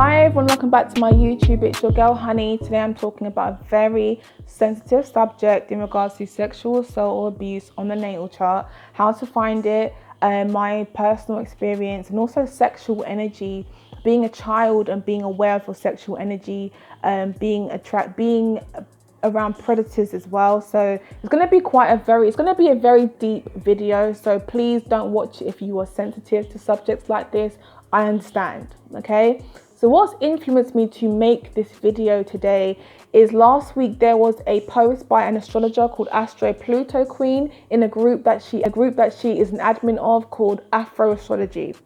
Hi everyone, welcome back to my YouTube. It's your girl Honey. Today I'm talking about a very sensitive subject in regards to sexual assault or abuse on the natal chart, how to find it, my personal experience, and also sexual energy, being a child and being aware of your sexual energy, being around predators as well. So it's going to be a very deep video, so please don't watch it if you are sensitive to subjects like this. I understand, okay? So what's influenced me to make this video today is last week there was a post by an astrologer called Astro Pluto Queen in a group that she is an admin of called Afro Astrology.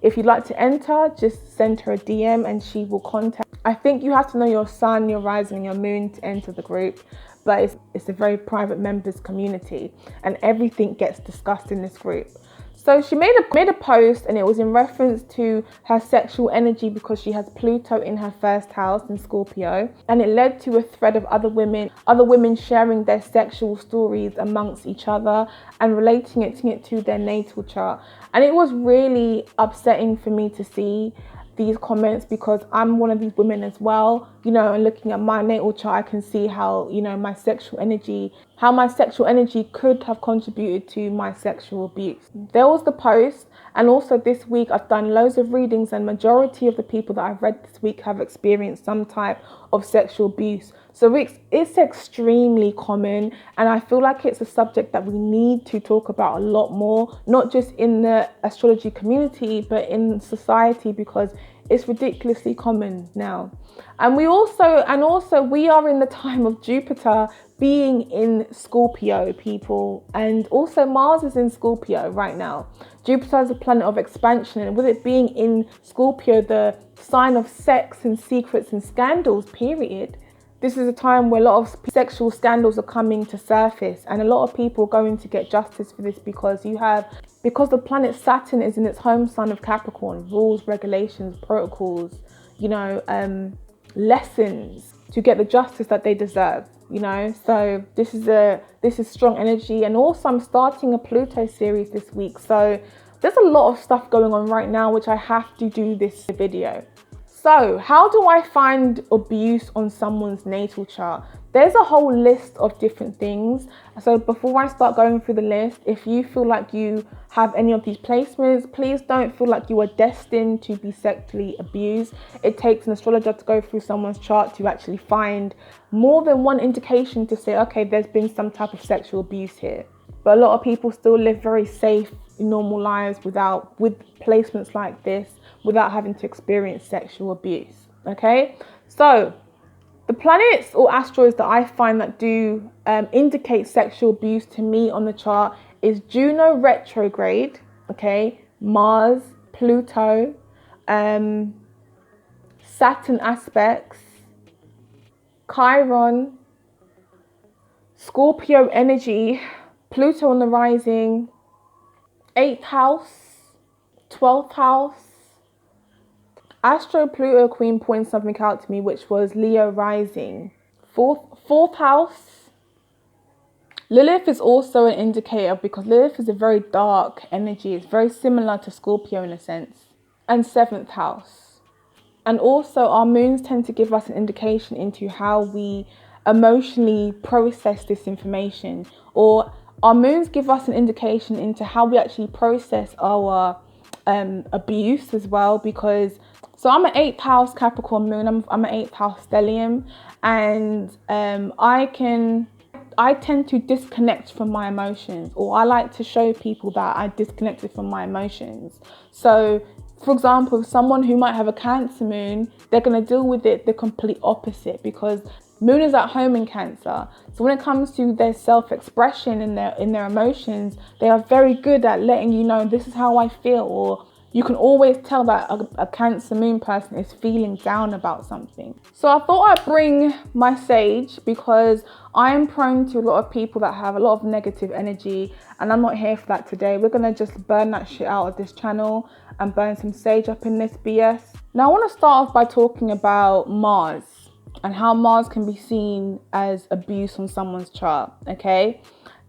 If you'd like to enter, just send her a DM and she will contact. I think you have to know your sun, your rising and your moon to enter the group, but it's a very private members community and everything gets discussed in this group. So she made a post and it was in reference to her sexual energy because she has Pluto in her first house in Scorpio, and it led to a thread of other women sharing their sexual stories amongst each other and relating it to their natal chart. And it was really upsetting for me to see these comments because I'm one of these women as well, and looking at my natal chart, I can see how, my sexual energy could have contributed to my sexual abuse. There was the post, and also this week I've done loads of readings and majority of the people that I've read this week have experienced some type of sexual abuse. So it's extremely common, and I feel like it's a subject that we need to talk about a lot more, not just in the astrology community, but in society, because it's ridiculously common now. And we are in the time of Jupiter being in Scorpio, people, and also Mars is in Scorpio right now. Jupiter is a planet of expansion, and with it being in Scorpio, the sign of sex and secrets and scandals, period. This is a time where a lot of sexual scandals are coming to surface, and a lot of people are going to get justice for this because the planet Saturn is in its home sign of Capricorn, rules, regulations, protocols, lessons to get the justice that they deserve, So this is strong energy. And also I'm starting a Pluto series this week. So there's a lot of stuff going on right now, which I have to do this video. So how do I find abuse on someone's natal chart? There's a whole list of different things. So before I start going through the list, if you feel like you have any of these placements, please don't feel like you are destined to be sexually abused. It takes an astrologer to go through someone's chart to actually find more than one indication to say, okay, there's been some type of sexual abuse here. But a lot of people still live very safe, normal lives with placements like this, without having to experience sexual abuse. Okay, so the planets or asteroids that I find that do indicate sexual abuse to me on the chart is Juno retrograde, okay, Mars, Pluto, Saturn aspects, Chiron, Scorpio energy, Pluto on the rising, 8th house, 12th house. Astro Pluto Queen pointed something out to me, which was Leo rising. Fourth house. Lilith is also an indicator because Lilith is a very dark energy. It's very similar to Scorpio in a sense. And 7th house. And also our moons tend to give us an indication into how we emotionally process this information. Or our moons give us an indication into how we actually process our abuse as well, because so I'm an 8th house Capricorn moon, I'm an 8th house stellium, and I tend to disconnect from my emotions, or I like to show people that I disconnected from my emotions. So for example, someone who might have a Cancer moon, they're going to deal with it the complete opposite, because moon is at home in Cancer. So when it comes to their self-expression in their emotions, they are very good at letting you know, this is how I feel, or you can always tell that a Cancer moon person is feeling down about something. So I thought I'd bring my sage because I am prone to a lot of people that have a lot of negative energy, and I'm not here for that today. We're gonna just burn that shit out of this channel and burn some sage up in this BS. Now I want to start off by talking about Mars and how Mars can be seen as abuse on someone's chart, okay?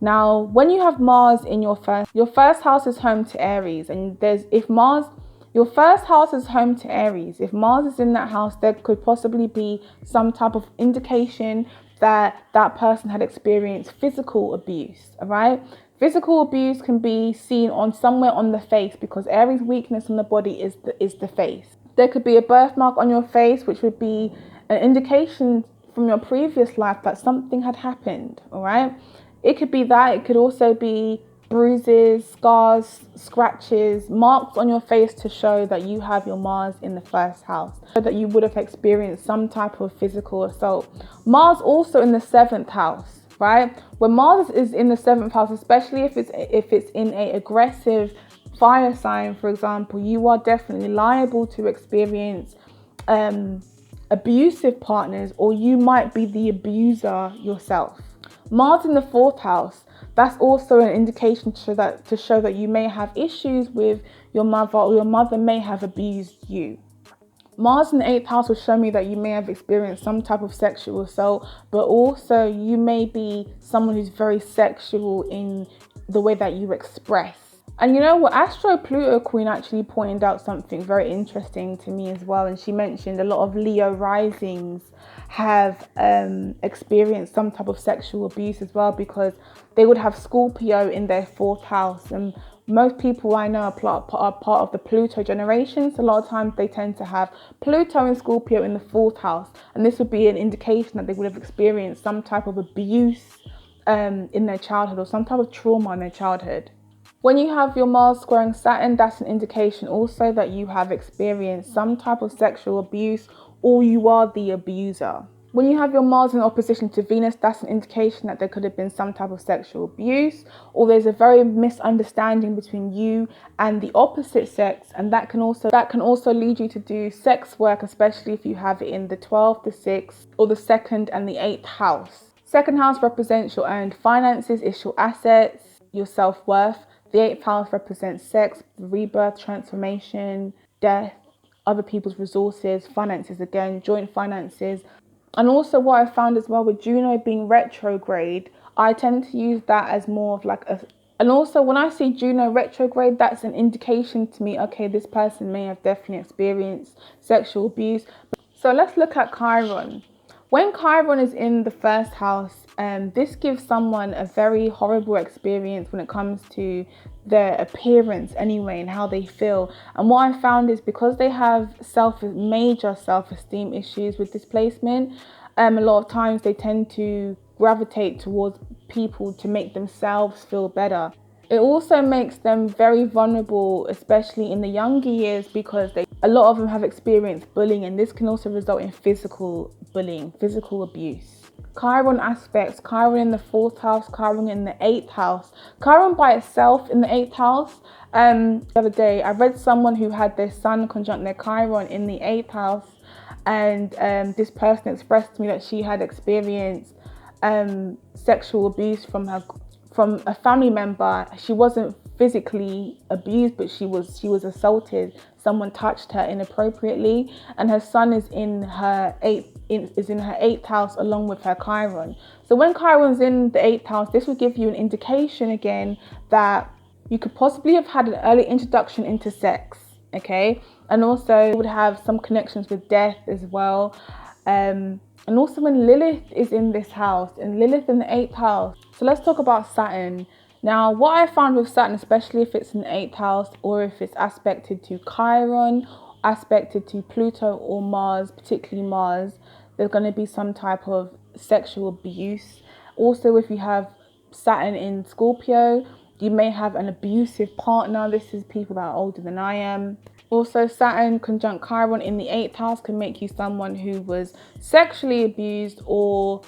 Now, when you have Mars in your first house is home to Aries, and if Mars Your first house is home to Aries. If Mars is in that house, there could possibly be some type of indication that that person had experienced physical abuse, all right? Physical abuse can be seen on somewhere on the face, because Aries' weakness on the body is the face. There could be a birthmark on your face, which would be an indication from your previous life that something had happened, all right? It could be that. It could also be bruises, scars, scratches, marks on your face to show that you have your Mars in the first house, so that you would have experienced some type of physical assault. Mars also in the 7th house, right? When Mars is in the 7th house, especially if it's in a aggressive fire sign, for example, you are definitely liable to experience abusive partners, or you might be the abuser yourself. Mars in the 4th house, that's also an indication to show that you may have issues with your mother, or your mother may have abused you. Mars in the 8th house will show me that you may have experienced some type of sexual assault, but also you may be someone who's very sexual in the way that you express. And you know what, Astro Pluto Queen actually pointed out something very interesting to me as well, and she mentioned a lot of Leo risings have experienced some type of sexual abuse as well, because they would have Scorpio in their 4th house, and most people I know are part of the Pluto generation, so a lot of times they tend to have Pluto and Scorpio in the 4th house, and this would be an indication that they would have experienced some type of abuse in their childhood, or some type of trauma in their childhood. When you have your Mars squaring Saturn, that's an indication also that you have experienced some type of sexual abuse, or you are the abuser. When you have your Mars in opposition to Venus, that's an indication that there could have been some type of sexual abuse, or there's a very misunderstanding between you and the opposite sex, and that can also lead you to do sex work, especially if you have it in the 12th, the 6th, or the 2nd and the 8th house. 2nd house represents your earned finances, it's your assets, your self-worth. The 8th house represents sex, rebirth, transformation, death, other people's resources, finances again, joint finances. And also what I found as well with Juno being retrograde, I tend to use that as more of like and also when I see Juno retrograde, that's an indication to me, okay, this person may have definitely experienced sexual abuse. So let's look at Chiron. When Chiron is in the 1st house, this gives someone a very horrible experience when it comes to their appearance anyway, and how they feel. And what I found is, because they have major self-esteem issues with this placement, a lot of times they tend to gravitate towards people to make themselves feel better. It also makes them very vulnerable, especially in the younger years, because a lot of them have experienced bullying, and this can also result in physical bullying, physical abuse. Chiron aspects, Chiron in the 4th house, Chiron in the 8th house. Chiron by itself in the 8th house. The other day, I read someone who had their Sun conjunct their Chiron in the 8th house, and this person expressed to me that she had experienced sexual abuse from a family member. She wasn't physically abused, but she was assaulted. Someone touched her inappropriately, and her Sun is in her 8th house along with her Chiron. So when Chiron's in the 8th house, this would give you an indication again that you could possibly have had an early introduction into sex, okay? And also would have some connections with death as well. And also when Lilith is in this house, and Lilith in the 8th house. So let's talk about Saturn. Now, what I found with Saturn, especially if it's in the 8th house, or if it's aspected to Chiron, aspected to Pluto or Mars, particularly Mars, there's going to be some type of sexual abuse. Also, if you have Saturn in Scorpio, you may have an abusive partner. This is people that are older than I am. Also, Saturn conjunct Chiron in the 8th house can make you someone who was sexually abused or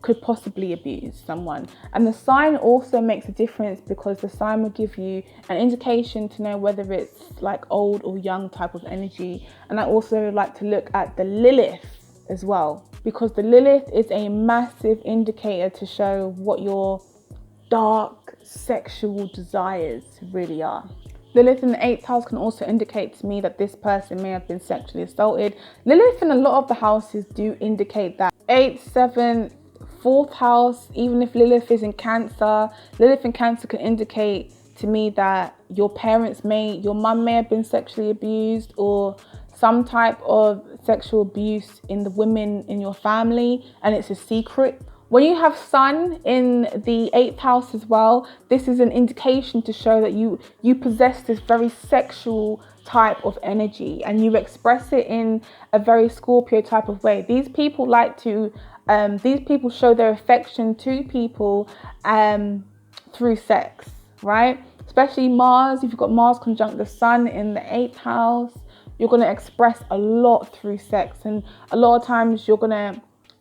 could possibly abuse someone. And the sign also makes a difference, because the sign will give you an indication to know whether it's like old or young type of energy. And I also like to look at the Lilith as well, because the Lilith is a massive indicator to show what your dark sexual desires really are. Lilith in the 8th house can also indicate to me that this person may have been sexually assaulted. Lilith in a lot of the houses do indicate that. 8th, 7th, 4th house, even if Lilith is in Cancer, Lilith in Cancer can indicate to me that your mum may have been sexually abused, or some type of sexual abuse in the women in your family, and it's a secret. When you have Sun in the 8th house as well, this is an indication to show that you possess this very sexual type of energy, and you express it in a very Scorpio type of way. These people show their affection to people through sex, right? Especially Mars. If you've got Mars conjunct the Sun in the 8th house, you're going to express a lot through sex. And a lot of times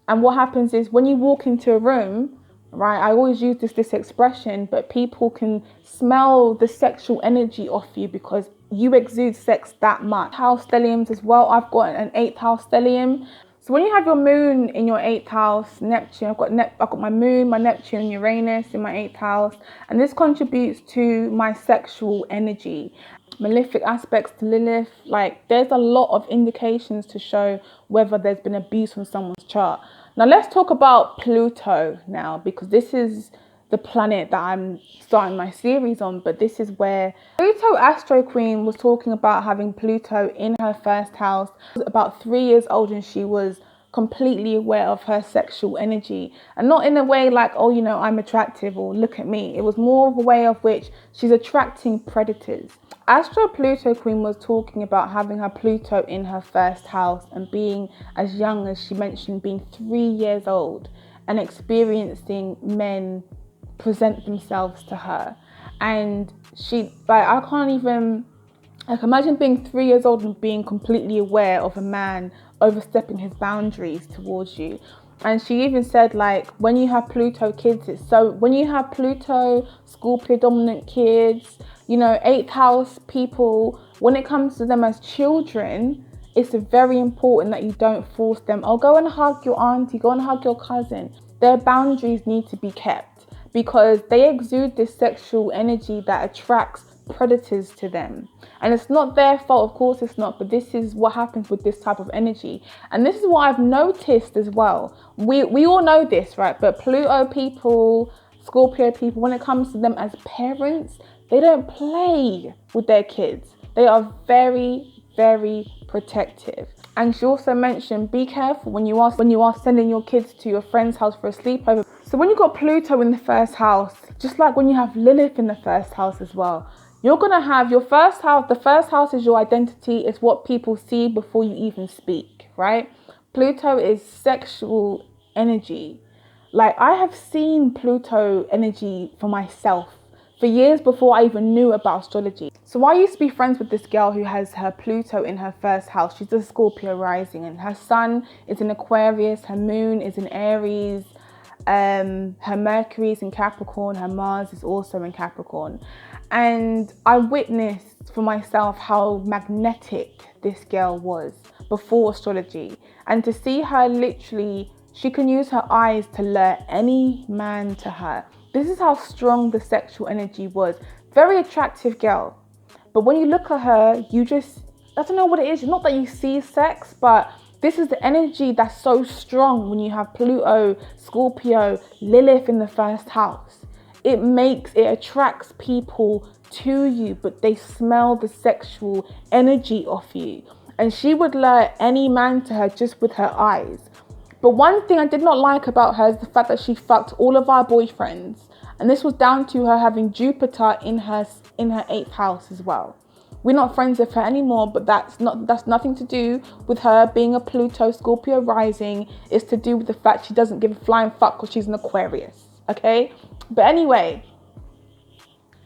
and what happens is when you walk into a room, right? I always use this expression, but people can smell the sexual energy off you because you exude sex that much. House stelliums as well. I've got an 8th house stellium. So when you have your moon in your 8th house, Neptune, I've got my moon, my Neptune and Uranus in my 8th house, and this contributes to my sexual energy. Malefic aspects to Lilith, like there's a lot of indications to show whether there's been abuse on someone's chart. Now let's talk about Pluto now, because this is the planet that I'm starting my series on, but this is where Pluto Astro Queen was talking about having Pluto in her 1st house. She was about 3 years old and she was completely aware of her sexual energy, and not in a way like, oh, I'm attractive or look at me. It was more of a way of which she's attracting predators. Astro Pluto Queen was talking about having her Pluto in her 1st house and being as young as she mentioned, being 3 years old and experiencing men present themselves to her. And I can't even imagine being 3 years old and being completely aware of a man overstepping his boundaries towards you. And she even said, like, when you have Pluto kids, when you have Pluto Scorpio dominant kids, 8th house people, when it comes to them as children, it's very important that you don't force them. Oh, go and hug your auntie, go and hug your cousin. Their boundaries need to be kept because they exude this sexual energy that attracts predators to them. And it's not their fault, of course it's not, but this is what happens with this type of energy. And this is what I've noticed as well. We all know this, right? But Pluto people, Scorpio people, when it comes to them as parents, they don't play with their kids. They are very, very protective. And she also mentioned, be careful when you are sending your kids to your friend's house for a sleepover. So when you got Pluto in the 1st house, just like when you have Lilith in the 1st house as well, you're going to have your 1st house. The 1st house is your identity. It's what people see before you even speak, right? Pluto is sexual energy. Like, I have seen Pluto energy for myself for years before I even knew about astrology. So I used to be friends with this girl who has her Pluto in her 1st house. She's a Scorpio rising, and her sun is in Aquarius, her moon is in Aries, her Mercury is in Capricorn, her Mars is also in Capricorn. And I witnessed for myself how magnetic this girl was before astrology. And to see her literally, she can use her eyes to lure any man to her. This is how strong the sexual energy was. Very attractive girl. But when you look at her, I don't know what it is. Not that you see sex, but this is the energy that's so strong when you have Pluto, Scorpio, Lilith in the 1st house. It attracts people to you, but they smell the sexual energy off you. And she would lure any man to her just with her eyes. But one thing I did not like about her is the fact that she fucked all of our boyfriends. And this was down to her having Jupiter in her 8th house as well. We're not friends with her anymore, but that's nothing to do with her being a Pluto Scorpio rising. It's to do with the fact she doesn't give a flying fuck because she's an Aquarius, okay? But anyway,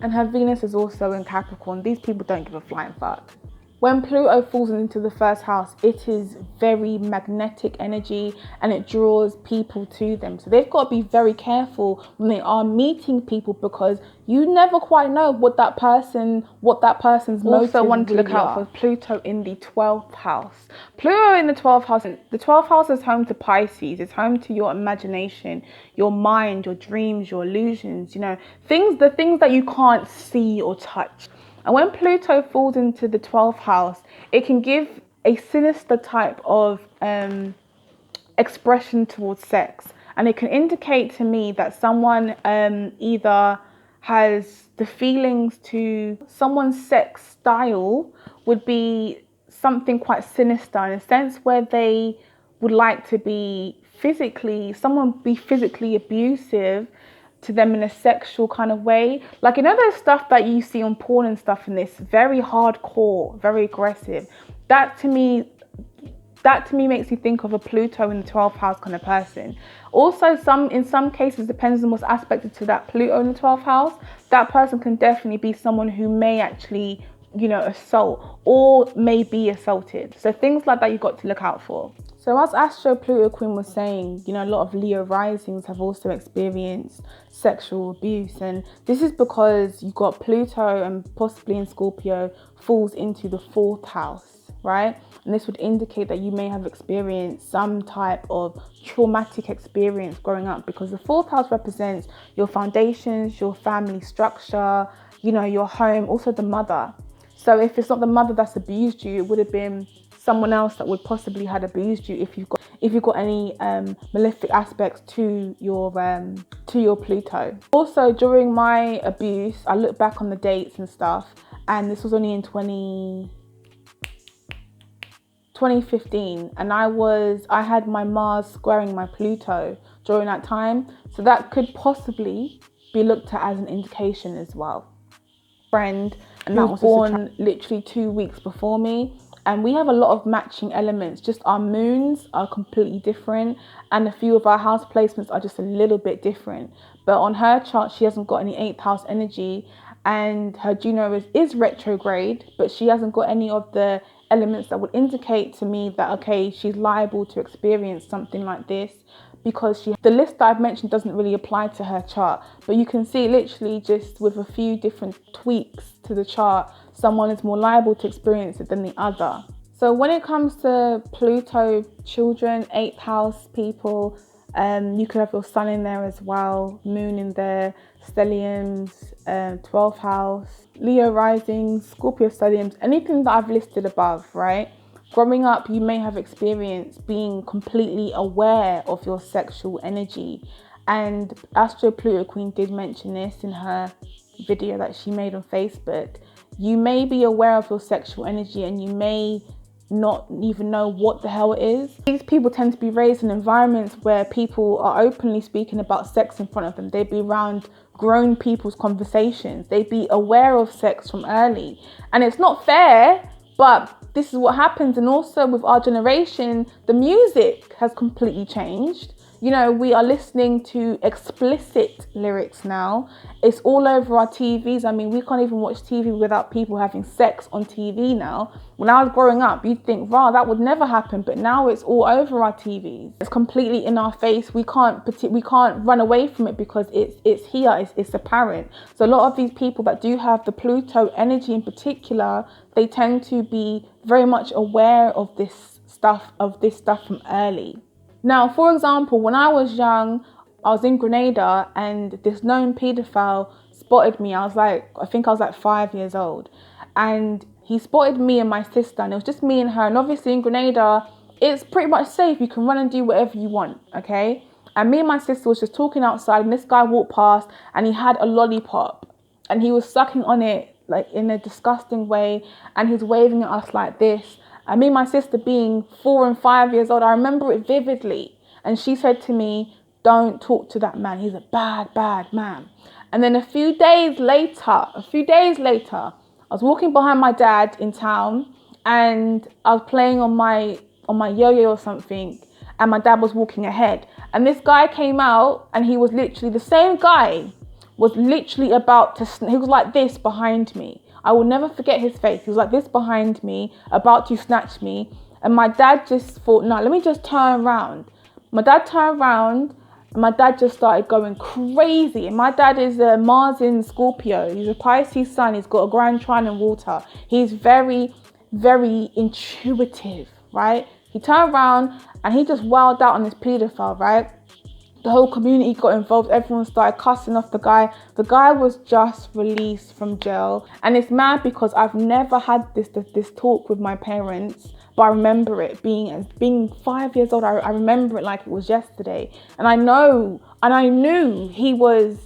and her Venus is also in Capricorn. These people don't give a flying fuck. When Pluto falls into the 1st house, it is very magnetic energy and it draws people to them. So they've got to be very careful when they are meeting people, because you never quite know what that person's motive also want to look out for Pluto in the 12th house. Pluto in the 12th house. The 12th house is home to Pisces. It's home to your imagination, your mind, your dreams, your illusions, the things that you can't see or touch. And when Pluto falls into the 12th house, it can give a sinister type of expression towards sex. And it can indicate to me that someone either has the feelings to someone's sex style would be something quite sinister, in a sense where they would like to be someone be physically abusive to them in a sexual kind of way. Like, you know, those stuff that you see on porn and stuff, in this very hardcore, very aggressive. That to me makes me think of a Pluto in the 12th house kind of person. Also, in some cases, depends on what's aspected to that Pluto in the 12th house. That person can definitely be someone who may actually, you know, assault or may be assaulted. So things like that you've got to look out for. So as Astro Pluto Queen was saying, you know, a lot of Leo risings have also experienced sexual abuse. And this is because you've got Pluto, and possibly in Scorpio, falls into the 4th house, right? And this would indicate that you may have experienced some type of traumatic experience growing up, because the 4th house represents your foundations, your family structure, you know, your home, also the mother. So if it's not the mother that's abused you, it would have been someone else that would possibly had abused you if you've got any malefic aspects to your Pluto. Also, during my abuse, I look back on the dates and stuff, and this was only in 2015, and I had my Mars squaring my Pluto during that time, so that could possibly be looked at as an indication as well. Friend, and that was born literally 2 weeks before me, and we have a lot of matching elements. Just our moons are completely different, and a few of our house placements are just a little bit different. But on her chart, she hasn't got any 8th house energy, and her Juno is retrograde, but she hasn't got any of the elements that would indicate to me that, okay, she's liable to experience something like this, because the list that I've mentioned doesn't really apply to her chart. But you can see literally just with a few different tweaks to the chart, someone is more liable to experience it than the other. So when it comes to Pluto children, 8th house people, you could have your sun in there as well, moon in there, stelliums, 12th house, Leo risings, Scorpio stelliums, anything that I've listed above, right? Growing up, you may have experienced being completely aware of your sexual energy. And Astro Pluto Queen did mention this in her video that she made on Facebook. You may be aware of your sexual energy, and you may not even know what the hell it is. These people tend to be raised in environments where people are openly speaking about sex in front of them. They'd be around grown people's conversations. They'd be aware of sex from early. And it's not fair, but this is what happens. And also with our generation, the music has completely changed. You know, we are listening to explicit lyrics now. It's all over our TVs. I mean, we can't even watch TV without people having sex on TV now. When I was growing up, you'd think, wow, that would never happen. But now it's all over our TVs. It's completely in our face. We can't run away from it, because it's here, it's apparent. So a lot of these people that do have the Pluto energy in particular, they tend to be very much aware of this stuff from early. Now, for example, when I was young, I was in Grenada, and this known paedophile spotted me. I think I was like 5 years old, and he spotted me and my sister, and it was just me and her. And obviously in Grenada, it's pretty much safe. You can run and do whatever you want, okay? And me and my sister was just talking outside, and this guy walked past, and he had a lollipop, and he was sucking on it like in a disgusting way, and he's waving at us like this. And me and my sister, being 4 and 5 years old, I remember it vividly. And she said to me, don't talk to that man. He's a bad, bad man. And then a few days later, I was walking behind my dad in town, and I was playing on my yo-yo or something, and my dad was walking ahead. And this guy came out, and he was literally, the same guy was literally about to, he was like this behind me. I will never forget his face. He was like this behind me, about to snatch me. And my dad just thought, no, let me just turn around. My dad turned around, and my dad just started going crazy. And my dad is a Mars in Scorpio. He's a Pisces sun. He's got a Grand Trine in water. He's very, very intuitive, right? He turned around, and he just wilded out on this paedophile, right? The whole community got involved. Everyone started cussing off the guy. The guy was just released from jail. And it's mad because I've never had this talk with my parents, but I remember it being 5 years old. I remember it like it was yesterday. And I knew he was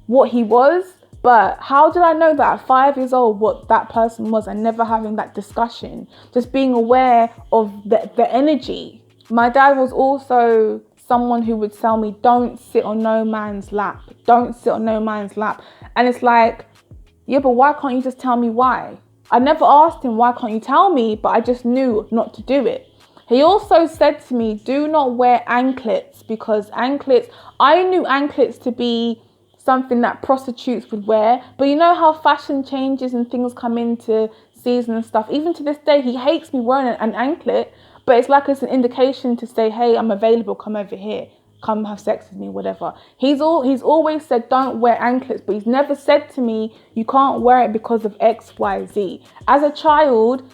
what he was, But how did I know that at 5 years old what that person was, and never having that discussion? Just being aware of the energy. My dad was also someone who would tell me, don't sit on no man's lap. Don't sit on no man's lap. And it's like, yeah, but why can't you just tell me why? I never asked him, why can't you tell me? But I just knew not to do it. He also said to me, do not wear anklets, because anklets, I knew anklets to be something that prostitutes would wear. But you know how fashion changes and things come into season and stuff. Even to this day, he hates me wearing an anklet, but it's like it's an indication to say, hey, I'm available, come over here. Come have sex with me, whatever. He's always said don't wear anklets, but he's never said to me you can't wear it because of X, Y, Z. As a child,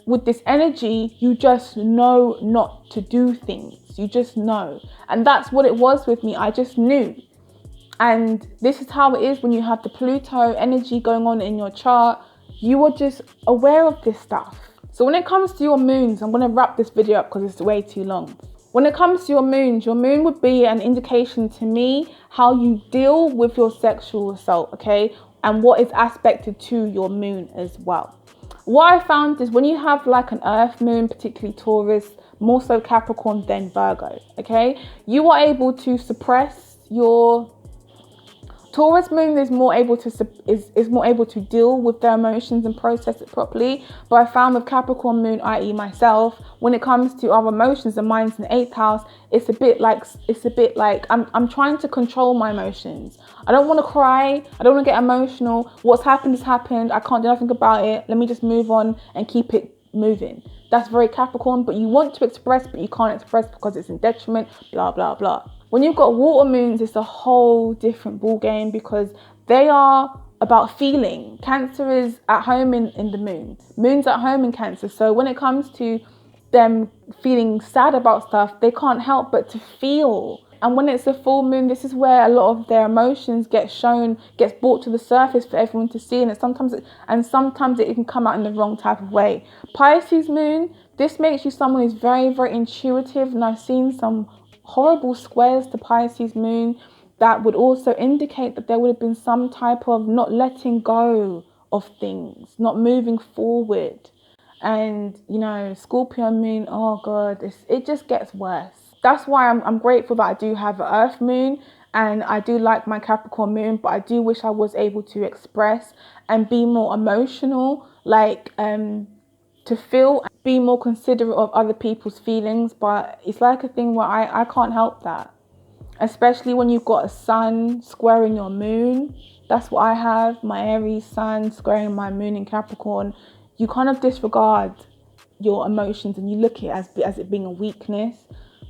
with this energy, you just know not to do things. You just know. And that's what it was with me. I just knew. And this is how it is when you have the Pluto energy going on in your chart. You are just aware of this stuff. So when it comes to your moons, I'm going to wrap this video up because it's way too long. When it comes to your moon would be an indication to me how you deal with your sexual assault, okay? And what is aspected to your moon as well. What I found is when you have like an earth moon, particularly Taurus, more so Capricorn than Virgo, okay? You are able to suppress your Taurus moon is more able to deal with their emotions and process it properly. But I found with Capricorn moon, i.e. myself, when it comes to our emotions, and mine's in the 8th house, it's a bit like I'm trying to control my emotions. I don't want to cry. I don't want to get emotional. What's happened has happened. I can't do nothing about it. Let me just move on and keep it moving. That's very Capricorn. But you want to express, but you can't express because it's in detriment, blah, blah, blah. When you've got water moons, it's a whole different ball game because they are about feeling. Cancer is at home in the moon. Moon's at home in Cancer. So when it comes to them feeling sad about stuff, they can't help but to feel. And when it's a full moon, this is where a lot of their emotions gets brought to the surface for everyone to see. And sometimes it can come out in the wrong type of way. Pisces moon, this makes you someone who's very, very intuitive. And I've seen some horrible squares to Pisces moon that would also indicate that there would have been some type of not letting go of things, not moving forward. And you know, Scorpio moon, oh god, it just gets worse. That's why I'm grateful that I do have an earth moon, and I do like my Capricorn moon, but I do wish I was able to express and be more emotional, like to feel, be more considerate of other people's feelings. But it's like a thing where I can't help that, especially when you've got a sun squaring your moon. That's what I have, my Aries sun squaring my moon in Capricorn. You kind of disregard your emotions and you look at it as it being a weakness.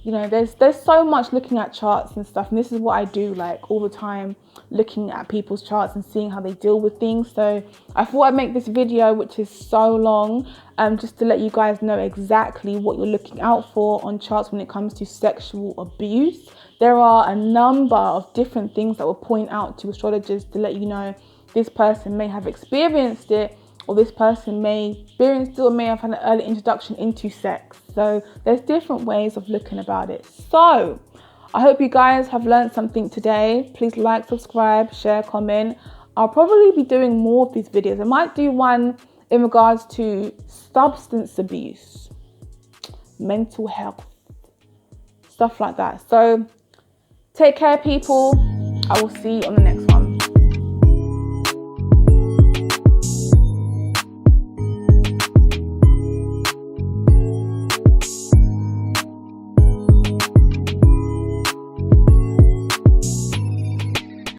You know, there's so much looking at charts and stuff, and this is what I do like all the time, looking at people's charts and seeing how they deal with things. So I thought I'd make this video, which is so long, just to let you guys know exactly what you're looking out for on charts when it comes to sexual abuse. There are a number of different things that will point out to astrologers to let you know this person may have experienced it, or this person may experience it, or may have had an early introduction into sex. So there's different ways of looking about it. So I hope you guys have learned something today. Please like, subscribe, share, comment. I'll probably be doing more of these videos. I might do one in regards to substance abuse, mental health, stuff like that. So take care, people. I will see you on the next